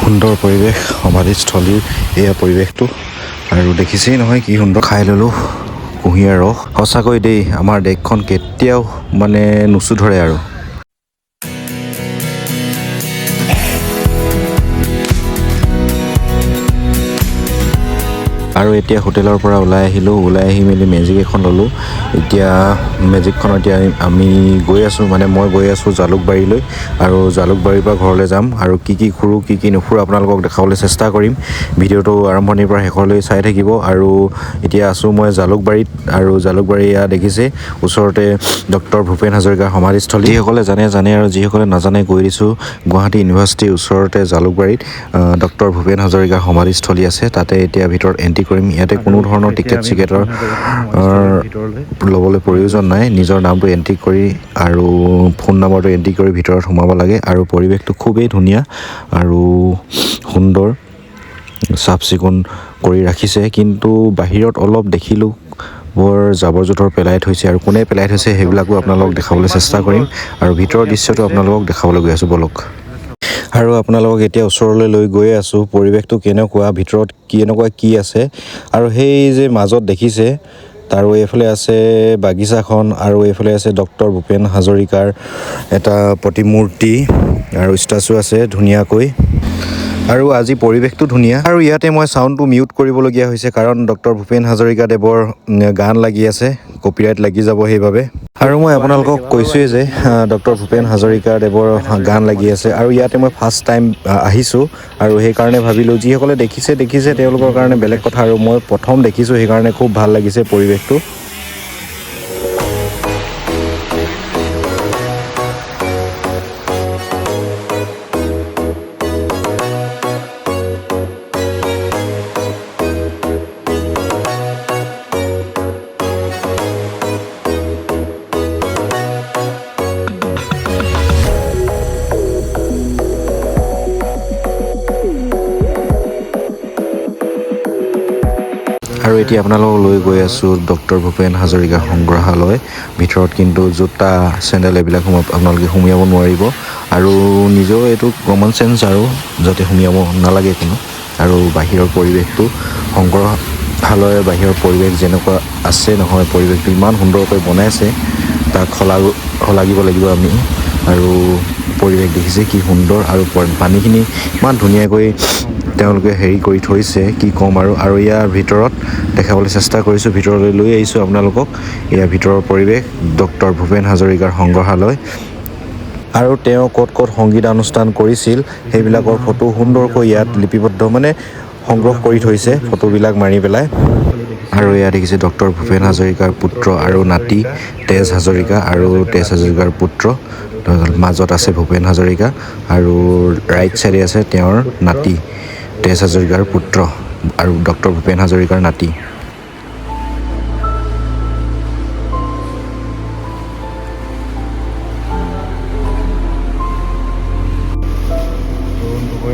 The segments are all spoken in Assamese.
সুন্দৰ পৰিৱেশ সমাধিস্থলীৰ এয়া পৰিৱেশটো আৰু দেখিছেই নহয় কি সুন্দৰ খাই ল'লোঁ কুঁহিয়াৰ ৰস সঁচাকৈ দেই আমাৰ দেশখন কেতিয়াও মানে নুচু ধৰে আৰু আৰু এতিয়া হোটেলৰ পৰা ওলাই আহি মেলি মেজিক এখন ল'লোঁ এতিয়া মেজিকখন এতিয়া আমি গৈ আছোঁ মানে মই গৈ আছোঁ জালুকবাৰীলৈ আৰু জালুকবাৰীৰ পৰা ঘৰলৈ যাম আৰু কি ঘূৰোঁ কি নুফুৰোঁ আপোনালোকক দেখাবলৈ চেষ্টা কৰিম ভিডিঅ'টো আৰম্ভণিৰ পৰা শেষলৈ চাই থাকিব আৰু এতিয়া আছোঁ মই জালুকবাৰীত আৰু জালুকবাৰী এয়া দেখিছে ওচৰতে ডক্টৰ ভূপেন হাজৰিকাৰ সমাধিস্থলী যিসকলে জানে আৰু যিসকলে নাজানে কৈ দিছোঁ গুৱাহাটী ইউনিভাৰ্চিটিৰ ওচৰতে জালুকবাৰীত ডক্টৰ ভূপেন হাজৰিকাৰ সমাধিস্থলী আছে তাতে এতিয়া ভিতৰত এণ্ট্ৰি কৰিম ইয়াতে কোনো ধৰণৰ টিকেট চিকেটৰ ল'বলৈ প্ৰয়োজন নাই নিজৰ নামটো এণ্ট্ৰি কৰি আৰু ফোন নম্বৰটো এণ্ট্ৰি কৰি ভিতৰত সোমাব লাগে আৰু পৰিৱেশটো খুবেই ধুনীয়া আৰু সুন্দৰ চাফ চিকুণ কৰি ৰাখিছে কিন্তু বাহিৰত অলপ দেখিলোঁ বৰ জাবৰ জোঁথৰ পেলাই থৈছে আৰু কোনে পেলাই থৈছে সেইবিলাকো আপোনালোকক দেখাবলৈ চেষ্টা কৰিম আৰু ভিতৰৰ দৃশ্যটো আপোনালোকক দেখাবলৈ গৈ আছোঁ বলক আৰু আপোনালোকক এতিয়া ওচৰলৈ লৈ গৈ আছোঁ পৰিৱেশটো কেনেকুৱা ভিতৰত কি আছে আৰু সেই যে মাজত দেখিছে আৰু এইফালে আছে বাগিচাখন আৰু এইফালে আছে ডক্টৰ ভূপেন হাজৰিকাৰ এটা প্ৰতিমূৰ্তি আৰু ষ্টাচু আছে ধুনীয়াকৈ আৰু আজি পৰিৱেশটো ধুনীয়া আৰু ইয়াতে মই চাউণ্ডটো মিউট কৰিবলগীয়া হৈছে কাৰণ ডক্টৰ ভূপেন হাজৰিকা দেৱৰ গান লাগি আছে কপিৰাইট লাগি যাব সেইবাবে আৰু মই আপোনালোকক কৈছোঁৱেই যে ডক্টৰ ভূপেন হাজৰিকা দেৱৰ গান লাগি আছে আৰু ইয়াতে মই ফাৰ্ষ্ট টাইম আহিছোঁ আৰু সেইকাৰণে ভাবিলোঁ যিসকলে দেখিছে তেওঁলোকৰ কাৰণে বেলেগ কথা আৰু মই প্ৰথম দেখিছোঁ সেইকাৰণে খুব ভাল লাগিছে পৰিৱেশটো আৰু এতিয়া আপোনালোকক লৈ গৈ আছোঁ ডক্টৰ ভূপেন হাজৰিকা সংগ্ৰহালয় ভিতৰত কিন্তু জোতা চেণ্ডেল এইবিলাক আপোনালোকে সুমিয়াব নোৱাৰিব আৰু নিজেও এইটো কমন চেন্স আৰু যাতে সুমিয়াব নালাগে কোনো আৰু বাহিৰৰ পৰিৱেশটো সংগ্ৰহালয়ৰ বাহিৰৰ পৰিৱেশ যেনেকুৱা আছে নহয় পৰিৱেশটো ইমান সুন্দৰকৈ বনাইছে তাক শলাগিব লাগিব আমি আৰু পৰিৱেশ দেখিছে কি সুন্দৰ আৰু পানীখিনি ইমান ধুনীয়াকৈ তেওঁলোকে হেৰি কৰি থৈছে কি ক'ম আৰু ইয়াৰ ভিতৰত দেখাবলৈ চেষ্টা কৰিছোঁ ভিতৰলৈ লৈ আহিছোঁ আপোনালোকক ইয়াৰ ভিতৰৰ পৰিৱেশ ডক্টৰ ভূপেন হাজৰিকাৰ সংগ্ৰহালয় আৰু তেওঁ ক'ত সংগীতানুষ্ঠান কৰিছিল সেইবিলাকৰ ফটো সুন্দৰকৈ ইয়াত লিপিবদ্ধ মানে সংগ্ৰহ কৰি থৈছে ফটোবিলাক মাৰি পেলাই আৰু এয়া দেখিছে ডক্টৰ ভূপেন হাজৰিকাৰ পুত্ৰ আৰু নাতি তেজ হাজৰিকা আৰু তেজ হাজৰিকাৰ পুত্ৰ মাজত আছে ভূপেন হাজৰিকা আৰু ৰাইট চাইডে আছে তেওঁৰ নাতি তেজ হাজৰিকাৰ পুত্ৰ আৰু ডক্টৰ ভূপেন হাজৰিকাৰ নাতি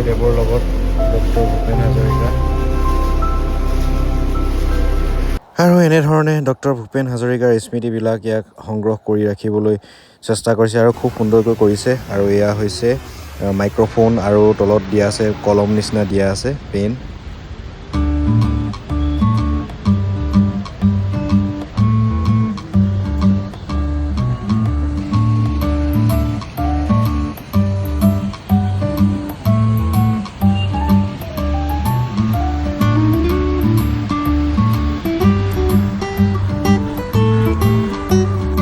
দেৱৰ লগত ডক্টৰ ভূপেন হাজৰিকা আৰু এনেধৰণে ডক্টৰ ভূপেন হাজৰিকাৰ স্মৃতিবিলাক ইয়াক সংগ্ৰহ কৰি ৰাখিবলৈ চেষ্টা কৰিছে আৰু খুব সুন্দৰকৈ কৰিছে আৰু এয়া হৈছে মাইক্ৰফোন আৰু তলত দিয়া আছে কলম নিচিনা দিয়া আছে পেন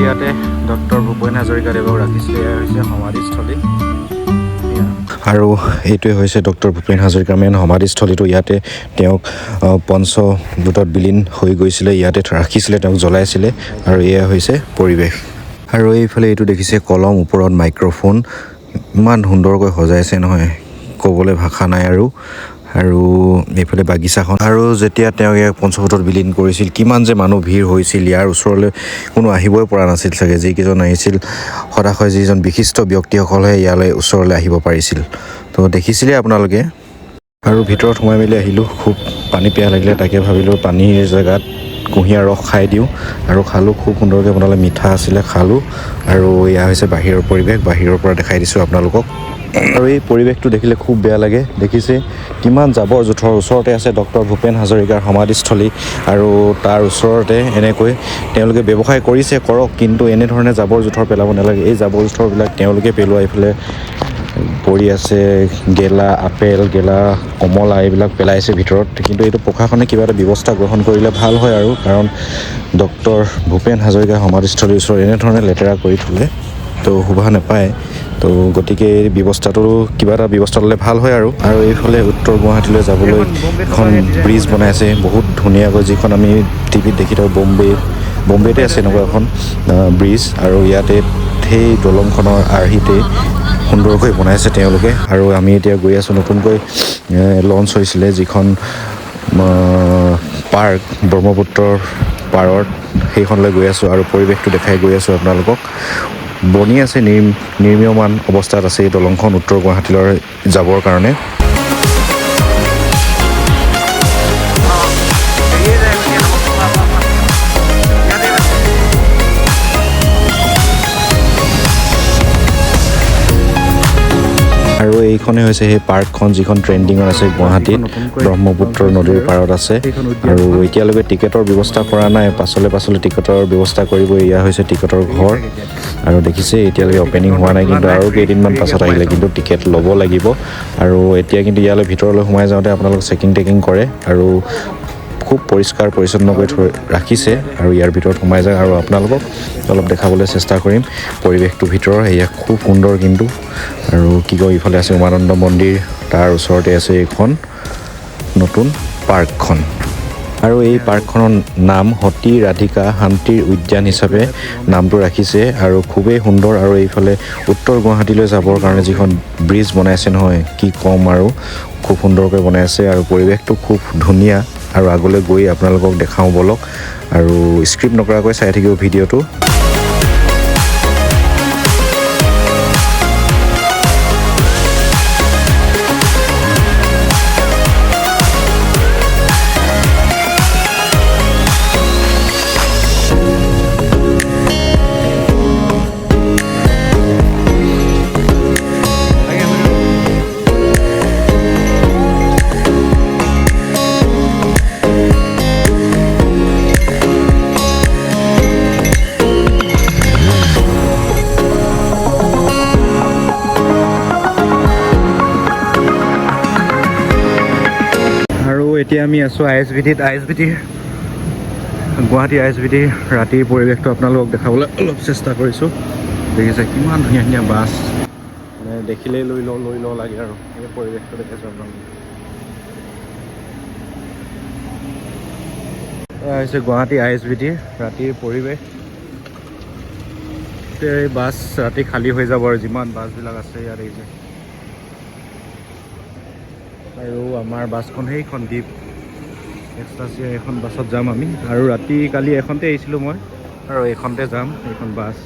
ইয়াতে ডক্টৰ ভূপেন হাজৰিকা দেৱক ৰাখিছিলে এয়া হৈছে সমাধিস্থলী আৰু এইটোৱে হৈছে ডক্টৰ ভূপেন হাজৰিকাৰ মেইন সমাধিস্থলীটো ইয়াতে তেওঁক পঞ্চভূতত বিলীন হৈ গৈছিলে ইয়াতে ৰাখিছিলে তেওঁক জ্বলাইছিলে আৰু এয়া হৈছে পৰিৱেশ আৰু এইফালে এইটো দেখিছে কলম ওপৰত মাইক্ৰফোন ইমান সুন্দৰকৈ সজাইছে নহয় ক'বলৈ ভাষা নাই আৰু এইফালে বাগিচাখন আৰু যেতিয়া তেওঁ ইয়াক পঞ্চভূতত বিলীন কৰিছিল কিমান যে মানুহ ভিৰ হৈছিল ইয়াৰ ওচৰলৈ কোনো আহিবই পৰা নাছিল চাগে যিকেইজন আহিছিল সদাশয় যিজন বিশিষ্ট ব্যক্তিসকলহে ইয়ালৈ ওচৰলৈ আহিব পাৰিছিল তো দেখিছিলে আপোনালোকে আৰু ভিতৰত সোমাই মেলি আহিলোঁ খুব পানী পিয়াহ লাগিলে তাকে ভাবিলোঁ পানীৰ জেগাত কুঁহিয়াৰ ৰস খাই দিওঁ আৰু খালোঁ। খুব সুন্দৰকৈ বনালে, মিঠা আছিলে, খালোঁ। আৰু এয়া হৈছে বাহিৰৰ পৰিৱেশ, বাহিৰৰ পৰা দেখাই দিছোঁ আপোনালোকক। আৰু এই পৰিৱেশটো দেখিলে খুব বেয়া লাগে। দেখিছে কিমান জাবৰ জোঁথৰ। ওচৰতে আছে ডক্টৰ ভূপেন হাজৰিকাৰ সমাধিস্থলী আৰু তাৰ ওচৰতে এনেকৈ তেওঁলোকে ব্যৱসায় কৰিছে, কৰক, কিন্তু এনেধৰণে জাবৰ জোঁথৰ পেলাব নালাগে। এই জাবৰ জোঁথৰবিলাক তেওঁলোকে পেলোৱা এইফালে পৰি আছে, গেলা আপেল, গেলা কমলা এইবিলাক পেলাইছে ভিতৰত। কিন্তু এইটো প্ৰশাসনে কিবা এটা ব্যৱস্থা গ্ৰহণ কৰিলে ভাল হয় আৰু, কাৰণ ডক্টৰ ভূপেন হাজৰিকা সমাধিস্থলীৰ ওচৰত এনেধৰণে লেতেৰা কৰি থ'লে তো শোভা নাপায়। তো গতিকে এই ব্যৱস্থাটো কিবা এটা ব্যৱস্থা ল'লে ভাল হয় আৰু এইফালে উত্তৰ গুৱাহাটীলৈ যাবলৈ এখন ব্ৰিজ বনাই আছে বহুত ধুনীয়াকৈ, যিখন আমি টিভিত দেখি থাকোঁ। বম্বেতে আছে এনেকুৱা এখন ব্ৰিজ, আৰু ইয়াতে সেই দলংখনৰ আৰ্হিতে সুন্দৰকৈ বনাইছে তেওঁলোকে। আৰু আমি এতিয়া গৈ আছোঁ, নতুনকৈ লঞ্চ হৈছিলে যিখন পাৰ্ক ব্ৰহ্মপুত্ৰৰ পাৰত, সেইখনলৈ গৈ আছোঁ আৰু পৰিৱেশটো দেখাই গৈ আছোঁ আপোনালোকক। বনি আছে, নিৰ্মীয়মান অৱস্থাত আছে এই দলংখন উত্তৰ গুৱাহাটীলৈ যাবৰ কাৰণে। আৰু এইখনে হৈছে সেই পাৰ্কখন যিখন ট্ৰেণ্ডিঙত আছে গুৱাহাটীত, ব্ৰহ্মপুত্ৰ নদীৰ পাৰত আছে। আৰু এতিয়ালৈকে টিকেটৰ ব্যৱস্থা কৰা নাই, পাছলৈ টিকেটৰ ব্যৱস্থা কৰিব। এয়া হৈছে টিকেটৰ ঘৰ, আৰু দেখিছে এতিয়ালৈকে অপেনিং হোৱা নাই, কিন্তু আৰু কেইদিনমান পাছত আহিলে কিন্তু টিকেট ল'ব লাগিব। আৰু এতিয়া কিন্তু ইয়ালৈ ভিতৰলৈ সোমাই যাওঁতে আপোনালোক চেকিং কৰে, আৰু খুব পৰিষ্কাৰ পৰিচ্ছন্ন কৰি ৰাখিছে। আৰু ইয়াৰ ভিতৰত সোমাই যায় আৰু আপোনালোকক অলপ দেখাবলৈ চেষ্টা কৰিম পৰিৱেশটো ভিতৰৰ। এয়া খুব সুন্দৰ কিন্তু। আৰু কি কয়, ইফালে আছে উমানন্দ মন্দিৰ, তাৰ ওচৰতে আছে এইখন নতুন পাৰ্কখন। আৰু এই পাৰ্কখনৰ নাম সতী ৰাধিকা শান্তিৰ উদ্যান হিচাপে নামটো ৰাখিছে, আৰু খুবেই সুন্দৰ। আৰু এইফালে উত্তৰ গুৱাহাটীলৈ যাবৰ কাৰণে যিখন ব্ৰিজ বনাইছে নহয়, কি ক'ম আৰু, খুব সুন্দৰকৈ বনাই আছে। আৰু পৰিৱেশটো খুব ধুনীয়া। আৰু আগলৈ গৈ আপোনালোকক দেখাওঁ বলক, আৰু স্ক্ৰিপ্ট নকৰাকৈ চাই থাকিব ভিডিঅ'টো। এতিয়া আমি আছোঁ গুৱাহাটী ISBTৰ ৰাতিৰ পৰিৱেশটো আপোনালোকক দেখাবলৈ অলপ চেষ্টা কৰিছোঁ। দেখিছে কিমান ধুনীয়া ধুনীয়া বাছ, মানে দেখিলেই লৈ লওঁ লাগে আৰু এই পৰিৱেশটো দেখিছোঁ আপোনালোকে। এয়া হৈছে গুৱাহাটী ISBTৰ ৰাতিৰ পৰিৱেশ। এই বাছ ৰাতি খালী হৈ যাব আৰু যিমান বাছবিলাক আছে ইয়াত দেখিছে। আৰু আমাৰ বাছখন সেইখন দ্বীপ এক্সট্ৰাচিয়া, এখন বাছত যাম আমি। আৰু ৰাতি কালি এখনতে আহিছিলোঁ মই, আৰু এইখনতে যাম, এইখন বাছ।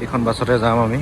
এইখন বাছতে যাম আমি।